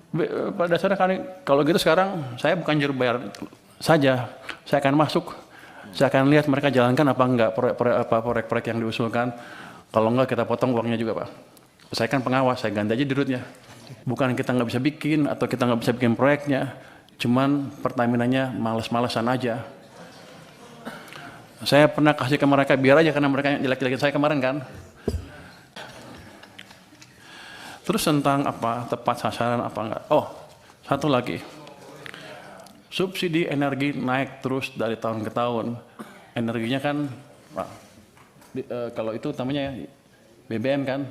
Pada dasarnya kalau gitu sekarang saya bukan juru bayar saja, saya akan masuk, saya akan lihat mereka jalankan apa enggak proyek-proyek yang diusulkan. Kalau enggak kita potong uangnya juga Pak. Saya kan pengawas, saya ganti aja dirutnya. Bukan kita nggak bisa bikin atau kita nggak bisa bikin proyeknya, cuman Pertamina-nya males-malesan aja. Saya pernah kasih ke mereka biar aja karena mereka yang jelek-jelekin saya kemarin kan. Terus tentang apa tepat sasaran apa enggak? Oh, satu lagi. Subsidi energi naik terus dari tahun ke tahun. Energinya kan, kalau itu namanya BBM kan?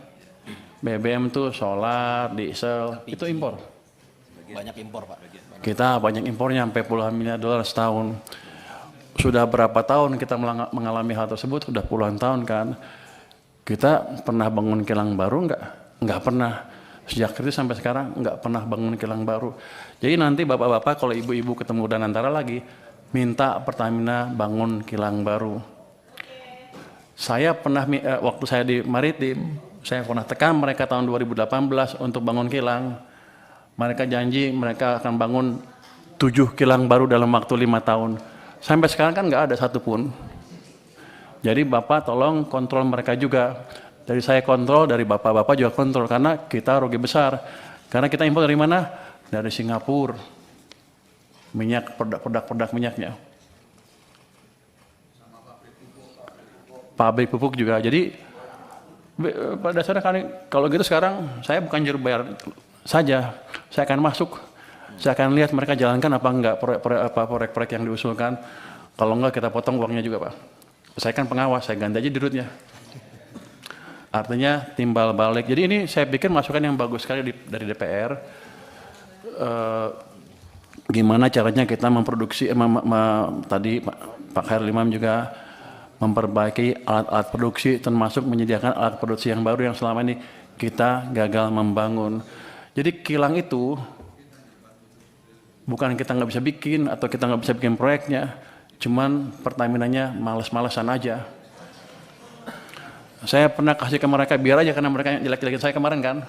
BBM tuh solar, diesel, itu impor. Banyak impor Pak. Kita banyak impornya sampai puluhan miliar dolar setahun. Sudah berapa tahun kita mengalami hal tersebut? Sudah puluhan tahun kan. Kita pernah bangun kilang baru enggak? Enggak pernah. Sejak kritis sampai sekarang enggak pernah bangun kilang baru. Jadi nanti bapak-bapak kalau ibu-ibu ketemu Danantara lagi, minta Pertamina bangun kilang baru. Saya pernah, waktu saya di Maritim, saya pernah tekan mereka tahun 2018 untuk bangun kilang. Mereka janji mereka akan bangun 7 kilang baru dalam waktu 5 tahun. Sampai sekarang kan nggak ada satupun. Jadi Bapak tolong kontrol mereka juga. Dari saya kontrol, dari Bapak-Bapak juga kontrol. Karena kita rugi besar. Karena kita impor dari mana? Dari Singapura. Minyak, produk minyaknya. Pabrik pupuk juga. Jadi pada dasarnya kalau gitu sekarang saya bukan juru bayar saja. Saya akan masuk. Saya akan lihat mereka jalankan apa enggak proyek-proyek yang diusulkan. Kalau enggak kita potong uangnya juga Pak. Saya kan pengawas, saya ganti aja dirutnya. Artinya timbal balik. Jadi ini saya pikir masukan yang bagus sekali dari DPR. Gimana caranya kita memproduksi, tadi Pak Khairul Imam juga memperbaiki alat-alat produksi, termasuk menyediakan alat produksi yang baru yang selama ini kita gagal membangun. Jadi kilang itu bukan kita nggak bisa bikin atau kita nggak bisa bikin proyeknya, cuman Pertamina-nya males-malesan aja. Saya pernah kasih ke mereka biar aja karena mereka yang jelek-jelekin saya kemarin kan.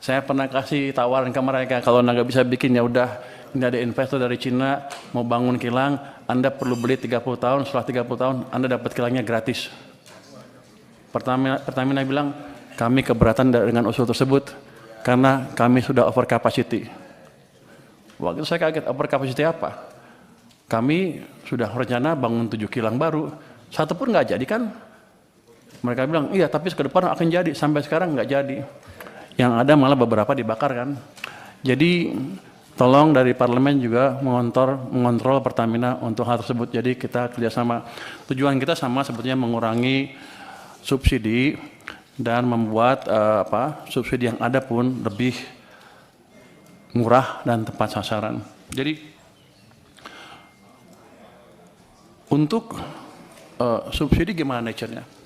Saya pernah kasih tawaran ke mereka kalau nggak bisa bikin ya udah, ini ada investor dari Cina mau bangun kilang, Anda perlu beli 30 tahun, setelah 30 tahun Anda dapat kilangnya gratis. Pertamina bilang kami keberatan dengan usul tersebut karena kami sudah over capacity. Waktu saya kaget, over capacity apa? Kami sudah rencana bangun 7 kilang baru, satu pun nggak jadi kan? Mereka bilang, iya tapi ke depan akan jadi, sampai sekarang nggak jadi. Yang ada malah beberapa dibakar kan. Jadi tolong dari parlemen juga mengontrol Pertamina untuk hal tersebut. Jadi kita kerjasama. Tujuan kita sama sebetulnya mengurangi subsidi dan membuat subsidi yang ada pun lebih murah dan tepat sasaran. Jadi untuk subsidi gimana nature-nya?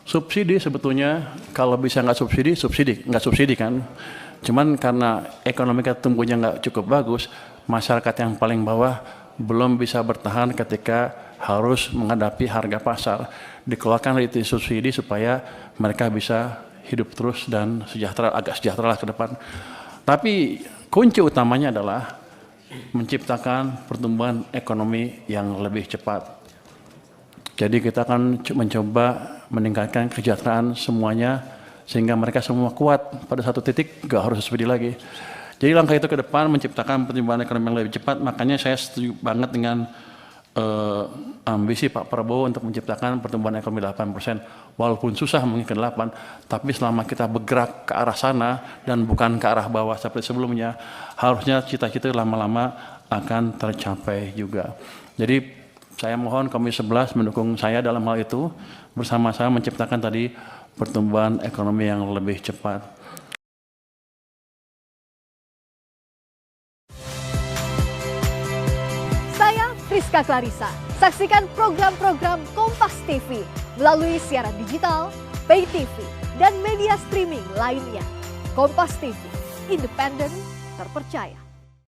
Subsidi sebetulnya kalau bisa nggak subsidi kan. Cuman karena ekonomi kita tumbuhnya nggak cukup bagus, masyarakat yang paling bawah belum bisa bertahan ketika harus menghadapi harga pasar. Dikeluarkan itu subsidi supaya mereka bisa hidup terus dan agak sejahtera ke depan. Tapi kunci utamanya adalah menciptakan pertumbuhan ekonomi yang lebih cepat. Jadi kita akan mencoba meningkatkan kesejahteraan semuanya sehingga mereka semua kuat pada satu titik, nggak harus subsidi lagi. Jadi langkah itu ke depan menciptakan pertumbuhan ekonomi yang lebih cepat. Makanya saya setuju banget dengan ambisi Pak Prabowo untuk menciptakan pertumbuhan ekonomi 8%. Walaupun susah mungkin ke 8, tapi selama kita bergerak ke arah sana dan bukan ke arah bawah seperti sebelumnya, harusnya cita-cita lama-lama akan tercapai juga. Jadi saya mohon Komisi 11 mendukung saya dalam hal itu, bersama-sama menciptakan tadi pertumbuhan ekonomi yang lebih cepat. Saya Friska Clarissa. Saksikan program-program Kompas TV melalui siaran digital, pay TV, dan media streaming lainnya. Kompas TV, independen, terpercaya.